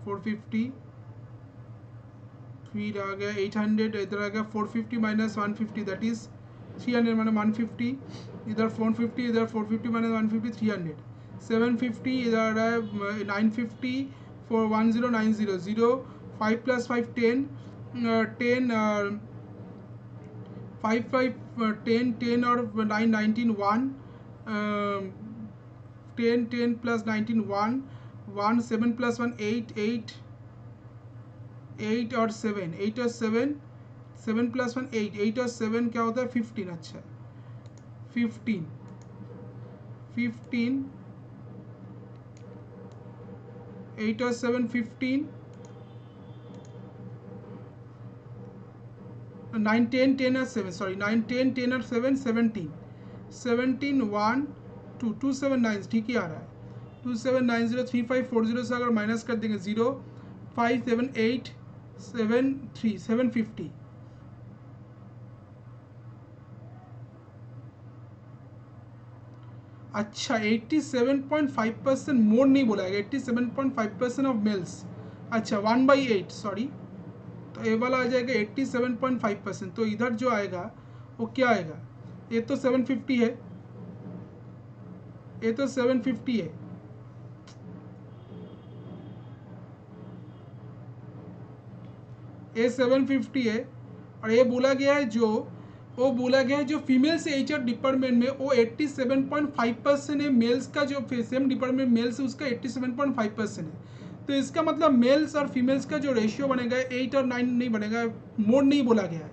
450, फिर आ गया 800, इधर आ गया 450 माइनस 150 दैट इज 300 माइनस 150, इधर 450, इधर 450 माइनस 150 300, 750, इधर आ रहा है 950 4 1090 0 5 प्लस 5 10 10 5 5 10 10 और 9 19 1 10 10 प्लस 19 1 1 7 प्लस 1 8 8 8 और 7 8 और 7 7 प्लस 1 8 8 और 7 क्या होता है 15, अच्छा 15 15 8 और 7 15 9 10 10 और 7 सॉरी 9 10 10 और 7 17 17 1 2 279 ठीक ही आ रहा है 2790 3540 से अगर माइनस कर देंगे 0 5 7 8 7 3 750, अच्छा 87.5% मोर नहीं बोला गया, 87.5% ऑफ मेल्स, अच्छा 1/8 सॉरी, तो ये वाला आ जाएगा 87.5%, तो इधर जो आएगा वो क्या आएगा, ये तो 750 है, ये तो 750 है, ये 750 है, और ये बोला गया है वो बोला गया है जो फीमेल से एचआर डिपार्टमेंट में वो 87.5% है, मेल्स का जो सेम डिपार्टमेंट मेल्स है उसका 87.5% है, तो इसका मतलब मेल्स और फीमेल्स का जो रेशियो बनेगा 8 और 9 नहीं बनेगा, मोर नहीं बोला गया है,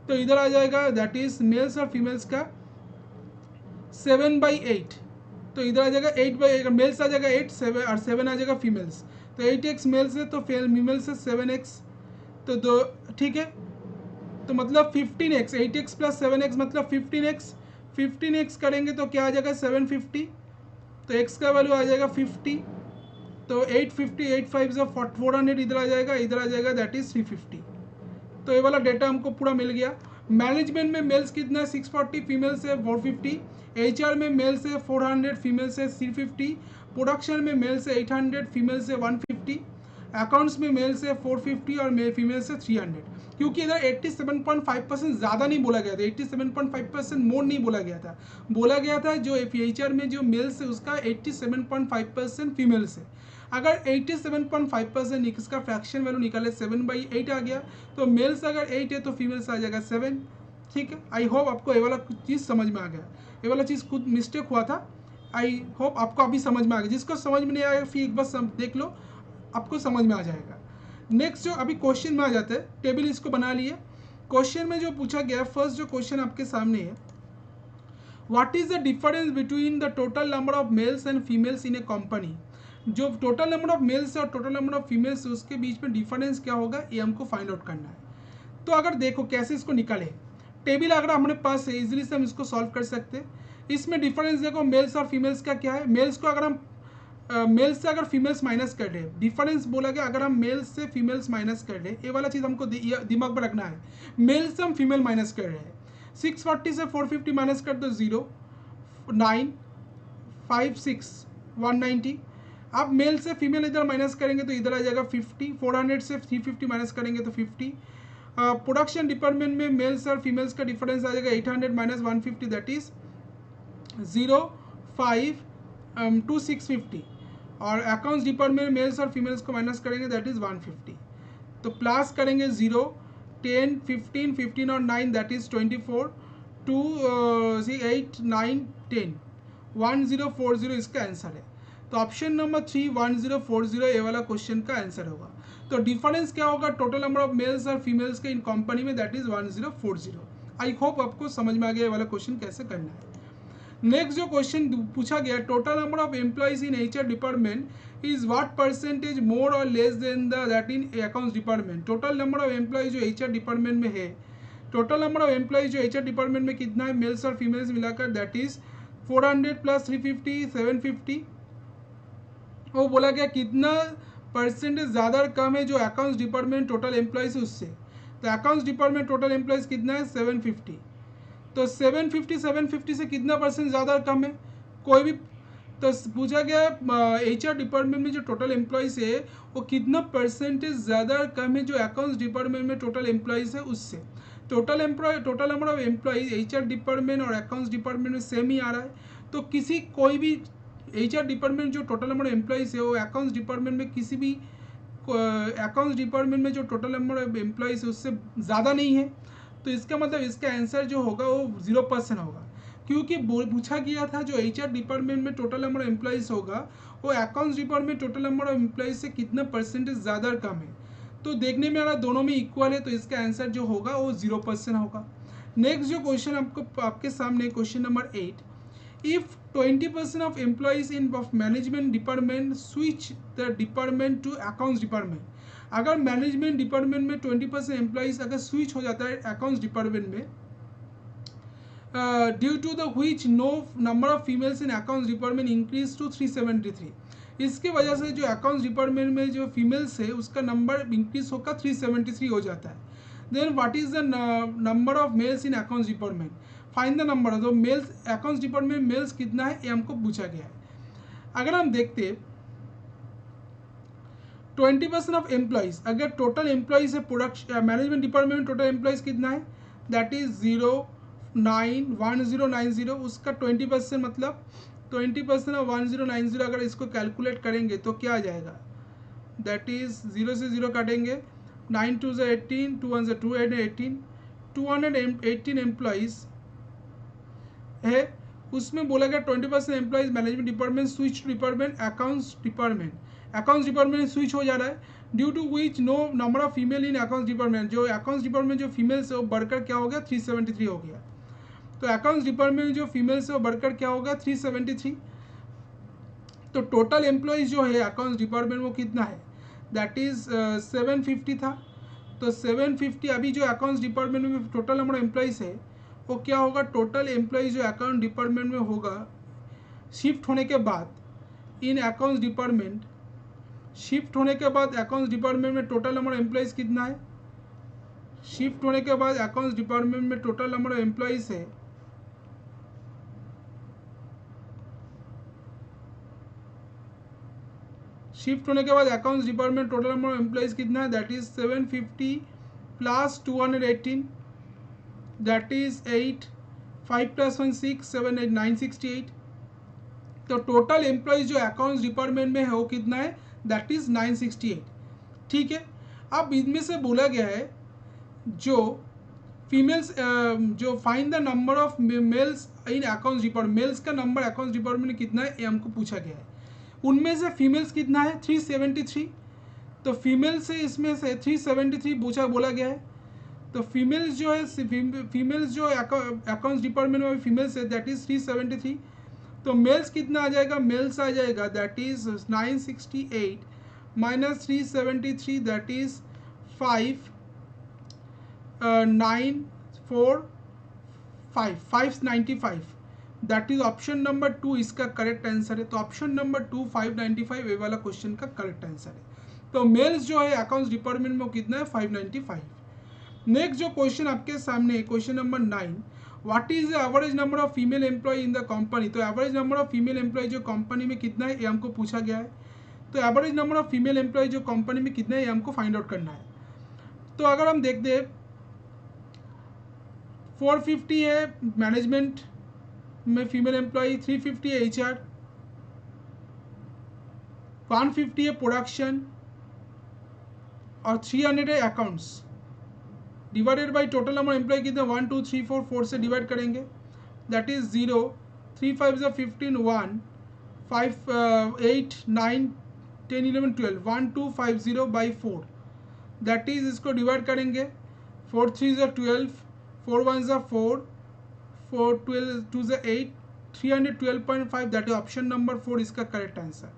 तो इधर आ जाएगा दैट इज मेल्स और फीमेल्स का 7/8, तो इधर आ जाएगा 8/8, मेल्स आ जाएगा 8 7 और 7 आ जाएगा फीमेल्स, तो 8x मेल्स है तो फीमेल्स है 7x, तो दो ठीक है, तो मतलब 15x 8x प्लस 7x मतलब 15x 15x करेंगे तो क्या आ जाएगा 750, तो x का वैल्यू आ जाएगा 50, तो 850 8 5 400 इधर आ जाएगा दैट इज 350, तो ये वाला डेटा हमको पूरा मिल गया। मैनेजमेंट में मेल्स कितना है 640, फीमेल्स है 450, एचआर में मेल्स है 400, फीमेल्स है 350, प्रोडक्शन में मेल्स है 800, फीमेल्स है 150, अकाउंट्स में मेल्स है 450 और फीमेल्स है 300, क्योंकि इधर 87.5% ज़्यादा नहीं बोला गया था, 87.5% मोर नहीं बोला गया था जो एचआर में जो मेल्स है उसका 87.5% फीमेल्स है। अगर 87.5% इसका फ्रैक्शन वैल्यू निकाले 7/8 आ गया, तो मेल्स अगर 8 है तो फीमेल्स आ जाएगा 7, ठीक है। आई होप आपको ये वाला चीज़ समझ में आ गया, ये वाला चीज़ खुद मिस्टेक हुआ था, आई होप आपको अभी समझ में आ गया, जिसको समझ में नहीं आएगा फिर एक बार देख लो आपको समझ में आ जाएगा। नेक्स्ट जो अभी क्वेश्चन में आ जाते हैं, टेबल इसको बना लिए, क्वेश्चन में जो पूछा गया फर्स्ट जो क्वेश्चन आपके सामने है, what is the difference between the total number of mails and females in a company, जो टोटल नंबर ऑफ मेल्स और टोटल नंबर ऑफ फीमेल्स उसके बीच में डिफरेंस क्या होगा ये हमको फाइंड आउट करना है। तो अगर देखो कैसे इसको निकाले, टेबल अगर हमारे पास है इजीली से हम इसको सॉल्व कर सकते हैं। इसमें डिफरेंस देखो मेल्स और फीमेल्स का क्या है, मेल्स को अगर हम मेल्स से अगर फीमेल्स माइनस कर ले, डिफरेंस बोला गया अगर हम मेल्स से फीमेल्स माइनस कर ले, ये वाला चीज़ हमको दिमाग में रखना है, मेल्स से हम फीमेल माइनस कर रहे हैं, 640 से 450 माइनस कर दो 0 9 5 6 190, अब मेल से फीमेल इधर माइनस करेंगे तो इधर आ जाएगा 50, 400 से 350 माइनस करेंगे तो 50, प्रोडक्शन डिपार्टमेंट में मेल्स और फीमेल्स का डिफरेंस आ जाएगा 800 माइनस 150 दैट इज 0.5 टू 650, और अकाउंट्स डिपार्टमेंट में मेल्स और फीमेल्स को माइनस करेंगे दैट इज 150, तो प्लस करेंगे 0, 10, 15, 15 और 9 दैट इज 24, 2 8 9 10, 1040 इसका आंसर है। तो ऑप्शन नंबर 3 1040 ये वाला क्वेश्चन का आंसर होगा। तो डिफरेंस क्या होगा टोटल नंबर ऑफ मेल्स और फीमेल्स के इन कंपनी में दैट इज 1040। आई होप आपको समझ में आ गया ये वाला क्वेश्चन कैसे करना है। नेक्स्ट जो क्वेश्चन पूछा गया, total number of employees in HR department is what percentage more or less than that in accounts department. Total number of employees जो एचआर डिपार्टमेंट में है, टोटल नंबर ऑफ एम्प्लॉइज जो एचआर डिपार्टमेंट में कितना है mails और females मिलाकर that is 400 plus 350 750। वो बोला गया कितना परसेंटेज ज़्यादा कम है जो अकाउंट्स डिपार्टमेंट टोटल एम्प्लॉइज है उससे। तो अकाउंट्स डिपार्टमेंट टोटल एम्प्लॉइज कितना है 750, तो 750 से कितना परसेंट ज़्यादा कम है कोई भी। तो पूछा गया एचआर डिपार्टमेंट में जो टोटल एम्प्लॉइज है वो कितना परसेंटेज ज़्यादा कम है जो अकाउंट्स डिपार्टमेंट में टोटल एम्प्लॉइज है उससे। Total number of employees HR department और अकाउंट्स डिपार्टमेंट में सेम ही आ रहा है, तो किसी कोई भी एचआर डिपार्टमेंट जो टोटल नंबर ऑफ एम्प्लॉइज है वो अकाउंट्स डिपार्टमेंट में किसी भी अकाउंट्स डिपार्टमेंट में जो टोटल नंबर ऑफ एम्प्लॉइज है उससे ज़्यादा नहीं है। तो इसका मतलब इसका आंसर जो होगा वो 0% होगा, क्योंकि पूछा गया था जो एचआर डिपार्टमेंट में टोटल नंबर ऑफ एम्प्लॉइज होगा वो accounts department total number of employees से कितना परसेंटेज ज़्यादा कम है। तो देखने में आ रहा दोनों में इक्वल है, तो इसका आंसर जो होगा वो 0% होगा। नेक्स्ट जो क्वेश्चन आपके सामने question number 8, if 20% of employees in management department switch the department to accounts department. अगर मैनेजमेंट डिपार्टमेंट में 20% एम्प्लॉइज अगर स्विच हो जाता है अकाउंट्स डिपार्टमेंट में, due to the which no number of females in accounts department increase to 373। इसके वजह से जो अकाउंट्स डिपार्टमेंट में जो फीमेल्स है उसका नंबर इंक्रीज होकर 373 हो जाता है। Then what is the number of males in accounts department, find the number. तो मेल्स अकाउंट्स डिपार्टमेंट में मेल्स कितना है ये हमको पूछा गया है। अगर हम देखते 20% ऑफ एम्प्लॉइज, अगर टोटल एम्प्लॉइज है प्रोडक्शन मैनेजमेंट डिपार्टमेंट में टोटल एम्प्लॉइज कितना है दैट इज 0.1090, उसका 20% मतलब 20% ऑफ 1090 अगर इसको कैलकुलेट करेंगे तो क्या आ जाएगा दैट इज 0 से 0 काटेंगे 9 2 से 18 2 1 से 2 8 18 218 एम्प्लॉइज है। उसमें बोला गया 20% employees management department switch to department accounts department. Accounts department में स्विच हो जा रहा है due to which no number of female in accounts department. जो अकाउंट्स डिपार्टमेंट जो फीमेल्स है वो बढ़कर क्या हो गया 373 हो गया। तो अकाउंट्स डिपार्टमेंट में जो फीमेल्स है वो बढ़कर क्या होगा 373। तो टोटल एम्प्लॉइज जो है अकाउंट्स डिपार्टमेंट वो कितना है दैट इज 750 था। तो 750 अभी जो अकाउंट्स डिपार्टमेंट में टोटल नंबर ऑफ एम्प्लॉइज है वो क्या होगा टोटल एम्प्लॉइज जो अकाउंट डिपार्टमेंट में होगा शिफ्ट होने के बाद इन अकाउंट्स डिपार्टमेंट, शिफ्ट होने के बाद अकाउंट्स डिपार्टमेंट में टोटल नंबर ऑफ एम्प्लॉइज कितना है, शिफ्ट होने के बाद अकाउंट्स डिपार्टमेंट में टोटल नंबर ऑफ एम्प्लॉइज है शिफ्ट होने के बाद accounts department total number of employees कितना है that is 750 plus 218 that is 8 5 plus 1 6 7 8 968। तो टोटल एम्प्लॉइज जो अकाउंट्स डिपार्टमेंट में है वो कितना है दैट इज 968। ठीक है, अब इनमें से बोला गया है जो फीमेल्स जो find the number of males in accounts department, males का नंबर अकाउंट्स डिपार्टमेंट में कितना है ये हमको पूछा गया है। उनमें से फीमेल्स कितना है 373। तो फीमेल से इसमें से 373 बोला गया है। तो फीमेल्स जो है फीमेल्स जो अकाउंट्स डिपार्टमेंट में फीमेल्स है दैट इज 373। तो मेल्स कितना आ जाएगा, मेल्स आ जाएगा that is 968 minus 373 that is 595 that is option number 2 इसका करेक्ट आंसर है। तो ऑप्शन नंबर 2 595 ये वाला क्वेश्चन का करेक्ट आंसर है। तो मेल्स जो है अकाउंट्स डिपार्टमेंट में कितना है 595। नेक्स्ट जो क्वेश्चन आपके सामने question number 9, what is the average number of female employ in the company. तो average number of female employ जो कंपनी में कितना है ये हमको पूछा गया है। तो average number of female employ जो कंपनी में कितना है ये हमको फाइंड आउट करना है। तो अगर हम देखते हैं 450 है मैनेजमेंट में फीमेल एम्प्लॉई, 350 है HR, 150 है प्रोडक्शन और 300 है accounts. Divided by total number employee कितने 1 2 3 4 4 से डिवाइड करेंगे, दैट इज 0 3 5 ज़ा 15 1 5 8 9 10 11 12 1250 बाई 4, दैट इज इसको डिवाइड करेंगे 4 3 ज़ा 12 4 1 ज़ा 4 4 12 2 ज़ा 8 312.5, दैट इज ऑप्शन नंबर 4 इसका करेक्ट आंसर।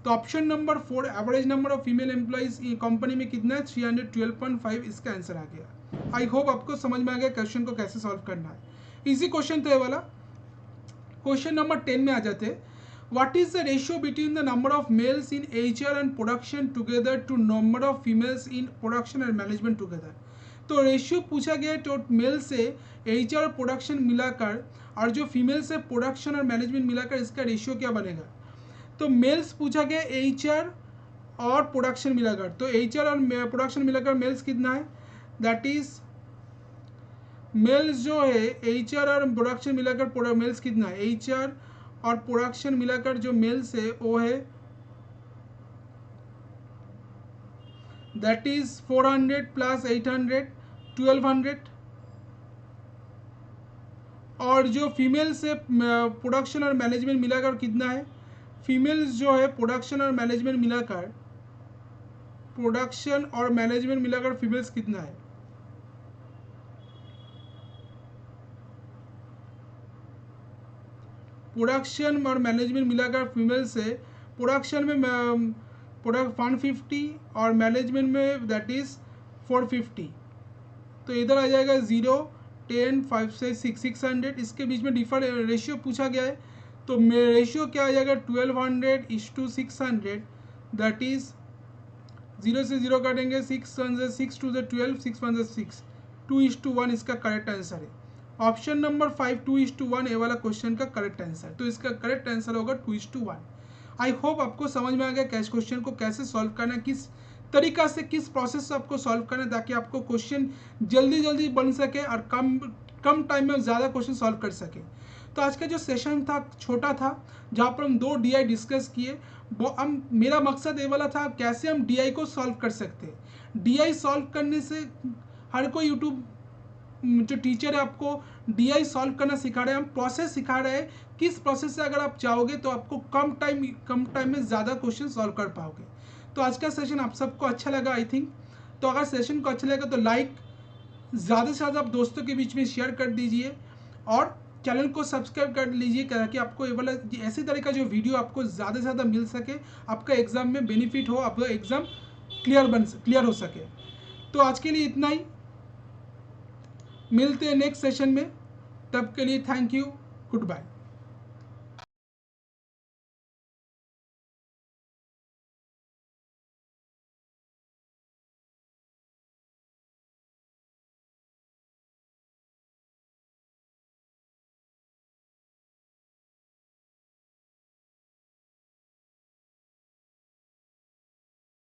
तो option number 4 average number of female employees company में कितना है 312.5 इसका आंसर आ गया। आई होप आपको समझ में आ गया क्वेश्चन को कैसे सॉल्व करना है। इजी क्वेश्चन था ये वाला। क्वेश्चन नंबर 10 में आ जाते हैं। What is the ratio between the number of males in HR and production together to number of females in production and management together. तो रेशियो पूछा गया तो मेल से HR और प्रोडक्शन मिलाकर और जो फीमेल से प्रोडक्शन और मैनेजमेंट मिलाकर इसका रेशियो क्या बनेगा। तो मेल्स पूछा गया HR और प्रोडक्शन मिलाकर, तो HR और प्रोडक्शन मिलाकर मेल्स कितना है, दैट इज मेल्स जो है HR और प्रोडक्शन मिलाकर मेल्स कितना है, HR और प्रोडक्शन मिलाकर जो मेल्स है वो है दैट इज 400 प्लस 800 1200, और जो फीमेल से प्रोडक्शन और मैनेजमेंट मिलाकर कितना है, फीमेल्स जो है प्रोडक्शन और मैनेजमेंट मिलाकर फीमेल्स कितना है, प्रोडक्शन और मैनेजमेंट मिलाकर फीमेल से प्रोडक्शन में प्रोडक्ट 150 और मैनेजमेंट में दैट इज 450, तो इधर आ जाएगा 0 10 5 से 600, इसके बीच में डिफर रेशियो पूछा गया है, तो रेशियो क्या आ जाएगा 1200:600, दैट इज 0 से 0 काटेंगे 6 1 से 6 2 से 12 6 1 से 6 2:1 इसका करेक्ट आंसर है। ऑप्शन नंबर 5 2:1 ये वाला क्वेश्चन का करेक्ट आंसर, तो इसका करेक्ट आंसर होगा 2:1। आई होप आपको समझ में आ गया कैश क्वेश्चन को कैसे सॉल्व करना है, किस तरीका से किस प्रोसेस से आपको सॉल्व करना है ताकि आपको क्वेश्चन जल्दी जल्दी बन सके और कम टाइम में ज़्यादा क्वेश्चन सॉल्व कर सके। तो आज का जो सेशन था छोटा था जहाँ पर हम 2 DI डिस्कस किए। हम मेरा मकसद ये वाला था कैसे हम DI को सॉल्व कर सकते हैं। DI सॉल्व करने से हर कोई यूट्यूब जो टीचर है आपको DI सॉल्व करना सिखा रहे हैं, हम प्रोसेस सिखा रहे हैं, किस प्रोसेस से अगर आप जाओगे तो आपको कम टाइम में ज़्यादा क्वेश्चन सॉल्व कर पाओगे। तो आज का सेशन आप सबको अच्छा लगा आई थिंक। तो अगर सेशन को अच्छा लगा तो लाइक ज़्यादा से ज़्यादा आप दोस्तों के बीच में शेयर कर दीजिए और चैनल को सब्सक्राइब कर लीजिए ताकि आपको ये वाला ऐसी तरह का जो वीडियो आपको ज़्यादा से ज़्यादा मिल सके, आपका एग्ज़ाम में बेनिफिट हो, आपका एग्ज़ाम क्लियर हो सके। तो आज के लिए इतना ही, मिलते हैं नेक्स्ट सेशन में, तब के लिए थैंक यू, गुड बाय।